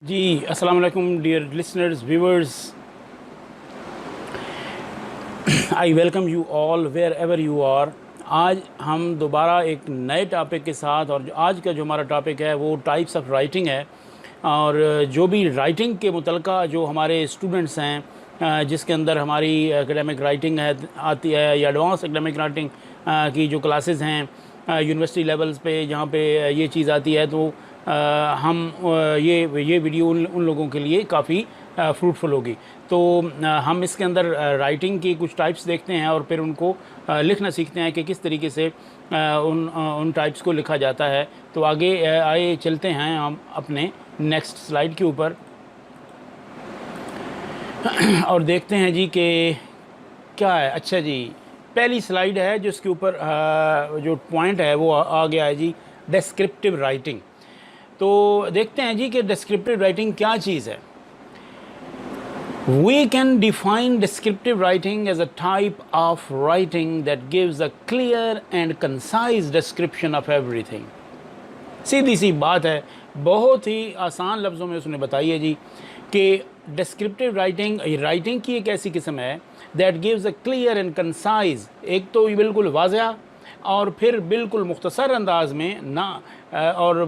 جی السلام علیکم dear listeners viewers. I welcome you all wherever you are. آج ہم دوبارہ ایک نئے ٹاپک کے ساتھ، اور آج کا جو ہمارا ٹاپک ہے وہ ٹائپس آف رائٹنگ ہے. اور جو بھی رائٹنگ کے متعلقہ جو ہمارے اسٹوڈنٹس ہیں، جس کے اندر ہماری اکیڈمک رائٹنگ آتی ہے یا ایڈوانس اکیڈمک رائٹنگ کی جو کلاسز ہیں یونیورسٹی لیولز پہ، جہاں پہ یہ چیز آتی ہے، تو ہم یہ ویڈیو ان لوگوں کے لیے کافی فروٹفل ہوگی. تو ہم اس کے اندر رائٹنگ کی کچھ ٹائپس دیکھتے ہیں اور پھر ان کو لکھنا سیکھتے ہیں کہ کس طریقے سے ان ٹائپس کو لکھا جاتا ہے. تو آگے آئے چلتے ہیں ہم اپنے نیکسٹ سلائیڈ کے اوپر اور دیکھتے ہیں جی کہ کیا ہے. اچھا جی، پہلی سلائیڈ ہے جس کے اوپر جو پوائنٹ ہے وہ آ گیا ہے جی، ڈسکرپٹیو رائٹنگ. تو دیکھتے ہیں جی کہ ڈسکرپٹیو رائٹنگ کیا چیز ہے. We can define descriptive writing as a type of writing that gives a clear and concise description of everything. سیدھی سی بات ہے، بہت ہی آسان لفظوں میں اس نے بتائی ہے جی کہ ڈسکرپٹیو رائٹنگ کی ایک ایسی قسم ہے that gives a clear and concise. ایک تو یہ بالکل واضح اور پھر بالکل مختصر انداز میں اور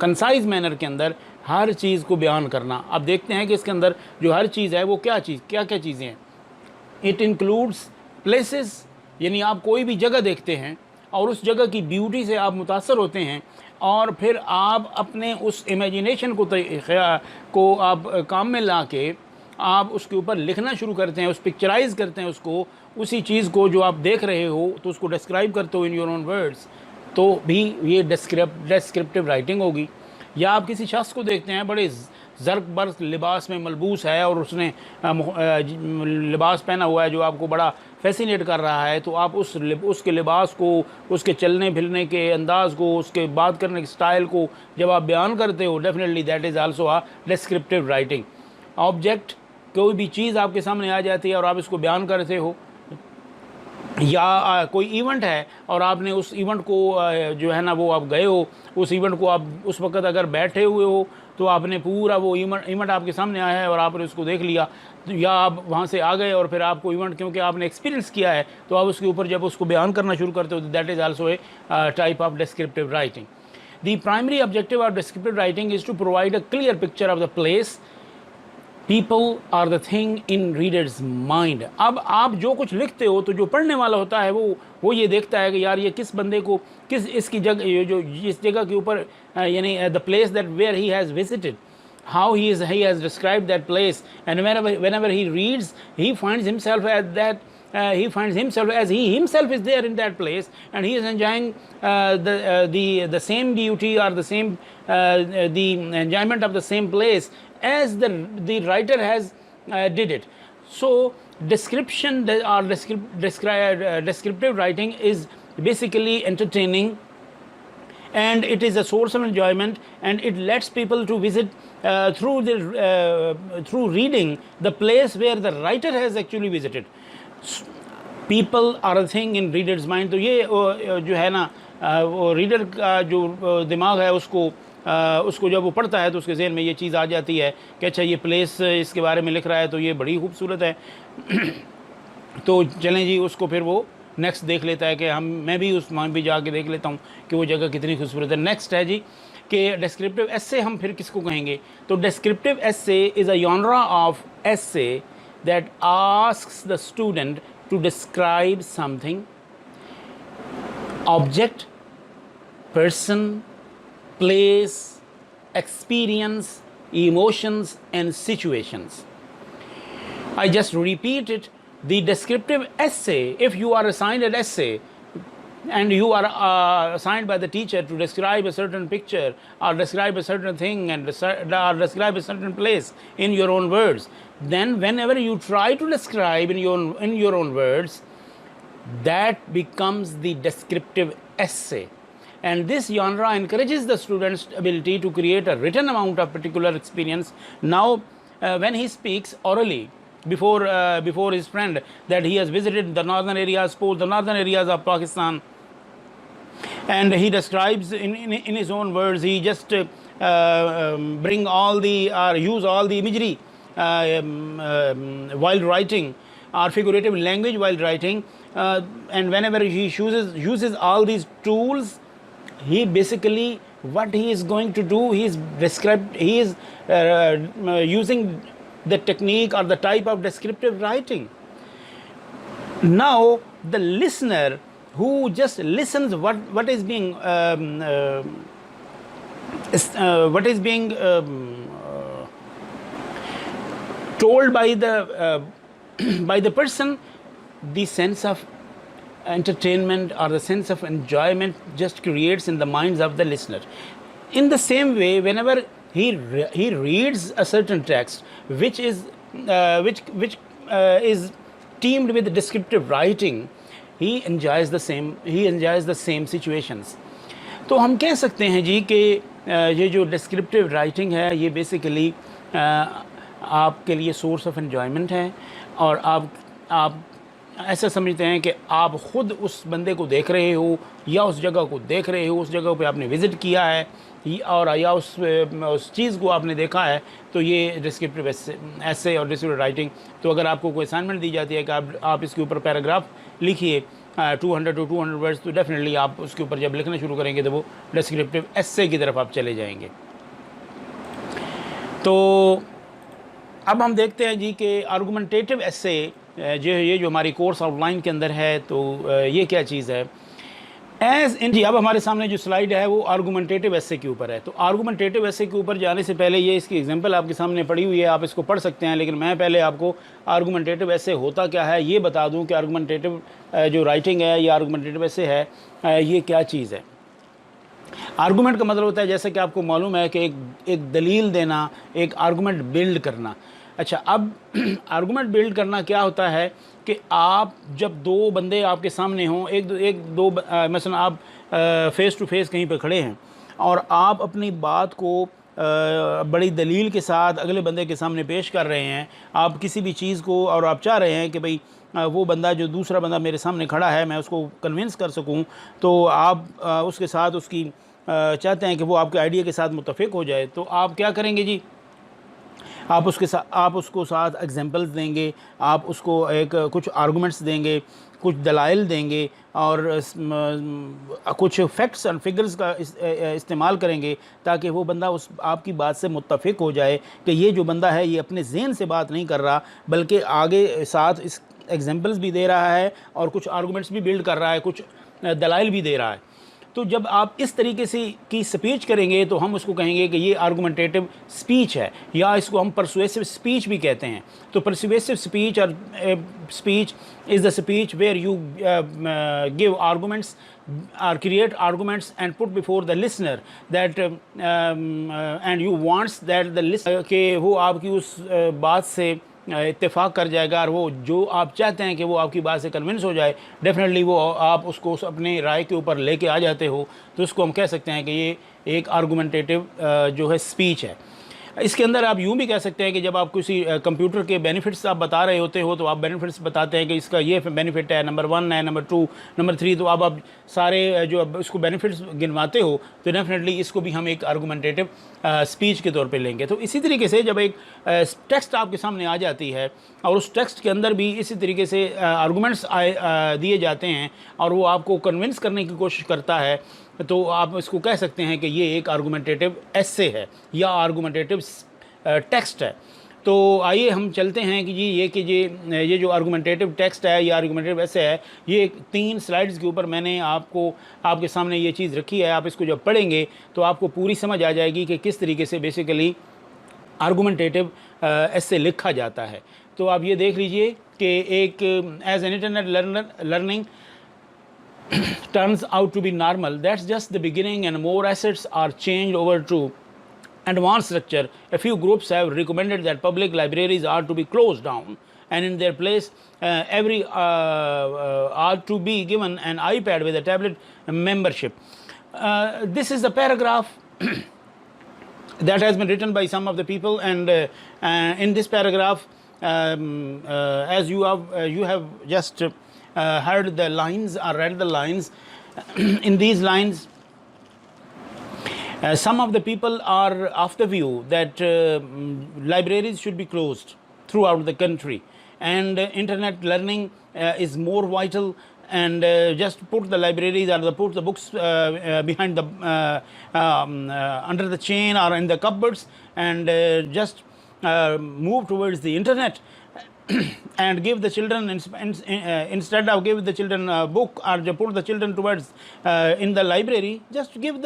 کنسائز مینر کے اندر ہر چیز کو بیان کرنا. اب دیکھتے ہیں کہ اس کے اندر جو ہر چیز ہے وہ کیا چیزیں ہیں. اٹ انکلوڈس پلیسز، یعنی آپ کوئی بھی جگہ دیکھتے ہیں اور اس جگہ کی بیوٹی سے آپ متاثر ہوتے ہیں، اور پھر آپ اپنے اس امیجینیشن کو آپ کام میں لا کے آپ اس کے اوپر لکھنا شروع کرتے ہیں، اس پکچرائز کرتے ہیں اس کو، اسی چیز کو جو آپ دیکھ رہے ہو تو اس کو ڈسکرائب کرتے ہو ان یور اون ورڈز، تو بھی یہ ڈسکرپٹیو رائٹنگ ہوگی. یا آپ کسی شخص کو دیکھتے ہیں بڑے زرق برق لباس میں ملبوس ہے اور اس نے لباس پہنا ہوا ہے جو آپ کو بڑا فیسینیٹ کر رہا ہے، تو آپ اس کے لباس کو، اس کے چلنے پھرنے کے انداز کو، اس کے بات کرنے کے سٹائل کو جب آپ بیان کرتے ہو، definitely that is also a descriptive writing. Object, کوئی بھی چیز آپ کے سامنے آ جاتی ہے اور آپ اس کو بیان کرتے ہو، یا کوئی ایونٹ ہے اور آپ نے اس ایونٹ کو جو ہے نا وہ آپ گئے ہو، اس ایونٹ کو آپ اس وقت اگر بیٹھے ہوئے ہو تو آپ نے پورا وہ ایونٹ آپ کے سامنے آیا ہے اور آپ نے اس کو دیکھ لیا، یا آپ وہاں سے آ گئے اور پھر آپ کو ایونٹ کیونکہ آپ نے ایکسپیرینس کیا ہے تو آپ اس کے اوپر جب اس کو بیان کرنا شروع کرتے ہو، that is also a type of descriptive writing. The primary objective of descriptive writing is to provide a clear picture of the place, people or the thing in readers mind. اب آپ جو کچھ لکھتے ہو تو جو پڑھنے والا ہوتا ہے وہ یہ دیکھتا ہے کہ یار یہ کس بندے کو، اس کی جگہ، جو اس جگہ کے اوپر، یعنی the place that where he has visited, how he has described that place, and whenever he reads, he finds himself as that as he himself is there in that place, and he is enjoying the same beauty or the same the enjoyment of the same place as the writer has did it. So description or descriptive writing is basically entertaining, and it is a source of enjoyment, and it lets people to visit through reading the place where the writer has actually visited. People are a thing in reader's mind. تو یہ جو ہے نا وہ reader کا جو دماغ ہے اس کو جب وہ پڑھتا ہے تو اس کے ذہن میں یہ چیز آ جاتی ہے کہ اچھا یہ پلیس اس کے بارے میں لکھ رہا ہے تو یہ بڑی خوبصورت ہے. تو چلیں جی، اس کو پھر وہ نیکسٹ دیکھ لیتا ہے کہ میں بھی اس وہاں بھی جا کے دیکھ لیتا ہوں کہ وہ جگہ کتنی خوبصورت ہے. نیکسٹ ہے جی کہ ڈسکرپٹیو ایسے ہم پھر کس کو کہیں گے. تو descriptive essay is a genre of essay that asks the student to describe something, object, person, place, experience, emotions and situations. I just repeat it. The descriptive essay, if you are assigned an essay and you are assigned by the teacher to describe a certain picture or describe a certain thing and or describe a certain place in your own words, then whenever you try to describe in your own words, that becomes the descriptive essay. And this genre encourages the student's ability to create a written amount of particular experience. Now when he speaks orally before his friend that he has visited the northern areas of Pakistan, and he describes in his own words, he just bring all the or use all the imagery while writing, or figurative language while writing, and whenever he uses all these tools, he basically, what he is going to do, he is using the technique or the type of descriptive writing. Now the listener who just listens what is being told by the by the person, the sense of entertainment or the sense of enjoyment just creates in the minds of the listener. In the same way, whenever he reads a certain text which is teamed with descriptive writing, he enjoys the same situations. تو ہم کہہ سکتے ہیں جی کہ یہ جو descriptive writing ہے یہ بیسیکلی آپ کے لیے سورس آف انجوائمنٹ ہے، اور آپ ایسا سمجھتے ہیں کہ آپ خود اس بندے کو دیکھ رہے ہو یا اس جگہ کو دیکھ رہے ہو، اس جگہ پہ آپ نے وزٹ کیا ہے اور یا اس چیز کو آپ نے دیکھا ہے. تو یہ ڈسکرپٹیو ایسے اور ڈسکرپٹیو رائٹنگ. تو اگر آپ کو کوئی اسائنمنٹ دی جاتی ہے کہ آپ اس کے اوپر پیراگراف لکھیے 200 to 200 ورڈز، تو ڈیفینیٹلی آپ اس کے اوپر جب لکھنا شروع کریں گے تو وہ ڈسکرپٹیو ایسے کی طرف آپ چلے جائیں گے. تو اب ہم دیکھتے ہیں جی کہ آرگومنٹیٹیو ایسے یہ جو ہماری کورس آؤٹ لائن کے اندر ہے، تو یہ کیا چیز ہے. جی اب ہمارے سامنے جو سلائیڈ ہے وہ آرگومنٹیٹیو ایسے کے اوپر ہے. تو آرگومنٹیٹیو ایسے کے اوپر جانے سے پہلے یہ اس کی ایگزامپل آپ کے سامنے پڑی ہوئی ہے، آپ اس کو پڑھ سکتے ہیں، لیکن میں پہلے آپ کو آرگومنٹیٹیو ایسے ہوتا کیا ہے یہ بتا دوں کہ آرگومنٹیٹیو جو رائٹنگ ہے یا آرگومنٹیٹیو ایسے ہے یہ کیا چیز ہے. آرگومنٹ کا مطلب ہوتا ہے، جیسے کہ آپ کو معلوم ہے کہ ایک دلیل دینا، ایک آرگومنٹ بلڈ کرنا. اچھا، اب آرگومنٹ بلڈ کرنا کیا ہوتا ہے کہ آپ جب دو بندے آپ کے سامنے ہوں، دو مثلا آپ فیس ٹو فیس کہیں پہ کھڑے ہیں اور آپ اپنی بات کو بڑی دلیل کے ساتھ اگلے بندے کے سامنے پیش کر رہے ہیں، آپ کسی بھی چیز کو، اور آپ چاہ رہے ہیں کہ بھئی وہ بندہ جو دوسرا بندہ میرے سامنے کھڑا ہے میں اس کو کنونس کر سکوں، تو آپ اس کے ساتھ اس کی چاہتے ہیں کہ وہ آپ کے آئیڈیا کے ساتھ متفق ہو جائے. تو آپ کیا کریں گے جی، آپ اس کو ساتھ ایگزامپلز دیں گے، آپ اس کو کچھ آرگومنٹس دیں گے، کچھ دلائل دیں گے، اور کچھ فیکٹس اینڈ فگرز کا استعمال کریں گے تاکہ وہ بندہ آپ کی بات سے متفق ہو جائے کہ یہ جو بندہ ہے یہ اپنے ذہن سے بات نہیں کر رہا، بلکہ آگے ساتھ اس ایگزامپلز بھی دے رہا ہے اور کچھ آرگومنٹس بھی بلڈ کر رہا ہے، کچھ دلائل بھی دے رہا ہے. تو جب آپ اس طریقے سے کی سپیچ کریں گے تو ہم اس کو کہیں گے کہ یہ آرگومنٹیٹیو سپیچ ہے، یا اس کو ہم پرسویسو سپیچ بھی کہتے ہیں. تو پرسویسو سپیچ اور speech is the speech where you give arguments or create arguments and put before the listener that and you wants that the listener کہ وہ آپ کی اس بات سے اتفاق کر جائے گا، اور وہ جو آپ چاہتے ہیں کہ وہ آپ کی بات سے کنونس ہو جائے، ڈیفینیٹلی وہ آپ اس کو اپنے رائے کے اوپر لے کے آ جاتے ہو. تو اس کو ہم کہہ سکتے ہیں کہ یہ ایک آرگومنٹیٹیو جو ہے سپیچ ہے. اس کے اندر آپ یوں بھی کہہ سکتے ہیں کہ جب آپ کسی کمپیوٹر کے بینیفٹس آپ بتا رہے ہوتے ہو تو آپ بینیفٹس بتاتے ہیں کہ اس کا یہ بینیفٹ ہے، نمبر 1 ہے، نمبر 2، نمبر 3، تو آپ سارے جو اس کو بینیفٹس گنواتے ہو، تو ڈیفینیٹلی اس کو بھی ہم ایک آرگومنٹیٹیو سپیچ کے طور پہ لیں گے. تو اسی طریقے سے جب ایک ٹیکسٹ آپ کے سامنے آ جاتی ہے اور اس ٹیکسٹ کے اندر بھی اسی طریقے سے آرگومنٹس دیے جاتے ہیں اور وہ آپ کو کنونس کرنے کی کوشش کرتا ہے، تو آپ اس کو کہہ سکتے ہیں کہ یہ ایک آرگومنٹیٹیو ایسے ہے یا آرگومنٹیٹیو ٹیکسٹ ہے. تو آئیے ہم چلتے ہیں کہ یہ جو آرگومنٹیٹیو ٹیکسٹ ہے یا آرگومنٹیٹیو ایسے ہے، یہ 3 سلائیڈز کے اوپر میں نے آپ کے سامنے یہ چیز رکھی ہے. آپ اس کو جب پڑھیں گے تو آپ کو پوری سمجھ آ جائے گی کہ کس طریقے سے بیسیکلی آرگومنٹیٹیو ایسے لکھا جاتا ہے. تو آپ یہ دیکھ لیجئے کہ ایک as an internet learning turns out to be normal, that's just the beginning, and more assets are changed over to advanced structure. A few groups have recommended that public libraries are to be closed down, and in their place every are to be given an iPad with a tablet membership. This is the paragraph that has been written by some of the people, and in this paragraph as you have just heard the lines or read the lines. In these lines Some of the people are of the view that libraries should be closed throughout the country, and internet learning is more vital, and just put the libraries or put the books behind the under the chain or in the cupboards, and just move towards the internet and give the children instead of give the children a book, or put the children towards in the library, just give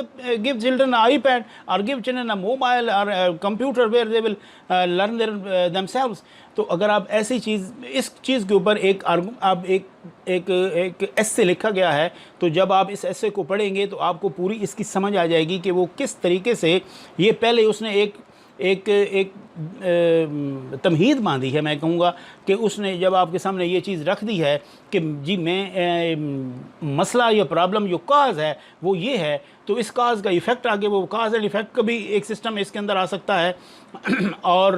children an iPad, or give children a mobile or a computer where they will learn themselves. تو اگر آپ ایسی چیز اس چیز کے اوپر ایک ایسے لکھا گیا ہے، تو جب آپ اس ایسے کو پڑھیں گے تو آپ کو پوری اس کی سمجھ آ جائے گی کہ وہ کس طریقے سے یہ پہلے اس نے ایک تمہید باندھی ہے، میں کہوں گا کہ اس نے جب آپ کے سامنے یہ چیز رکھ دی ہے کہ جی میں مسئلہ یا پرابلم جو کاز ہے وہ یہ ہے، تو اس کاز کا ایفیکٹ آگے وہ کاز اینڈ ایفیکٹ کا بھی ایک سسٹم اس کے اندر آ سکتا ہے، اور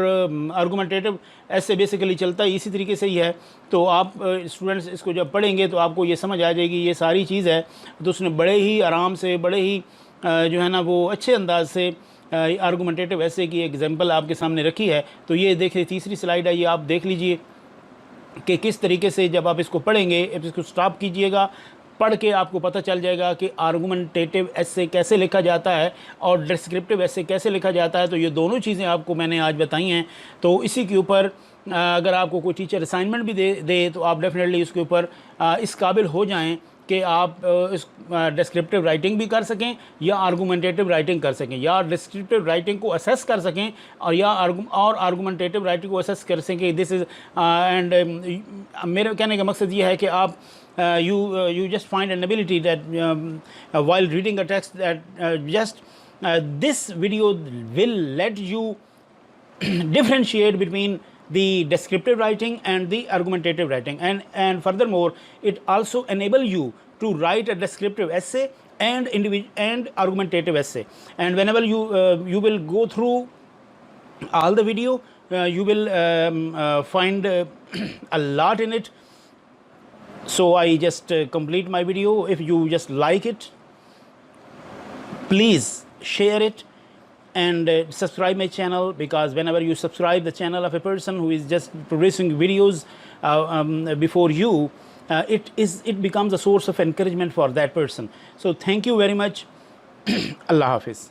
آرگومنٹیٹو ایسے بیسیکلی چلتا ہے اسی طریقے سے ہی ہے. تو آپ اسٹوڈنٹس اس کو جب پڑھیں گے تو آپ کو یہ سمجھ آ جائے گی یہ ساری چیز ہے. تو اس نے بڑے ہی آرام سے، بڑے ہی جو ہے نا وہ اچھے انداز سے آرگومنٹیٹو ایسے کی ایگزامپل آپ کے سامنے رکھی ہے. تو یہ دیکھیں تیسری سلائیڈ ہے، یہ آپ دیکھ لیجئے کہ کس طریقے سے جب آپ اس کو پڑھیں گے، اس کو سٹاپ کیجئے گا، پڑھ کے آپ کو پتہ چل جائے گا کہ آرگومنٹیٹو ایسے کیسے لکھا جاتا ہے اور ڈسکرپٹیو ایسے کیسے لکھا جاتا ہے. تو یہ دونوں چیزیں آپ کو میں نے آج بتائی ہیں. تو اسی کے اوپر اگر آپ کو کوئی ٹیچر اسائنمنٹ بھی دے تو آپ ڈیفینیٹلی اس کے اوپر اس قابل ہو جائیں کہ آپ اس ڈسکرپٹیو رائٹنگ بھی کر سکیں یا آرگومنٹیٹو رائٹنگ کر سکیں، یا ڈسکرپٹیو رائٹنگ کو اسیس کر سکیں اور آرگومنٹیٹو رائٹنگ کو اسیس کر سکیں. دس از اینڈ میرے کہنے کا مقصد یہ ہے کہ آپ you just find an ability that while reading a text that this video will let you differentiate between the descriptive writing and the argumentative writing, and furthermore it also enable you to write a descriptive essay and argumentative essay. And whenever you will go through all the video, you will find a lot in it. So I just complete my video. If you just like it, please share it and subscribe my channel, because whenever you subscribe the channel of a person who is just producing videos before you, it becomes a source of encouragement for that person. So thank you very much. Allah Hafiz.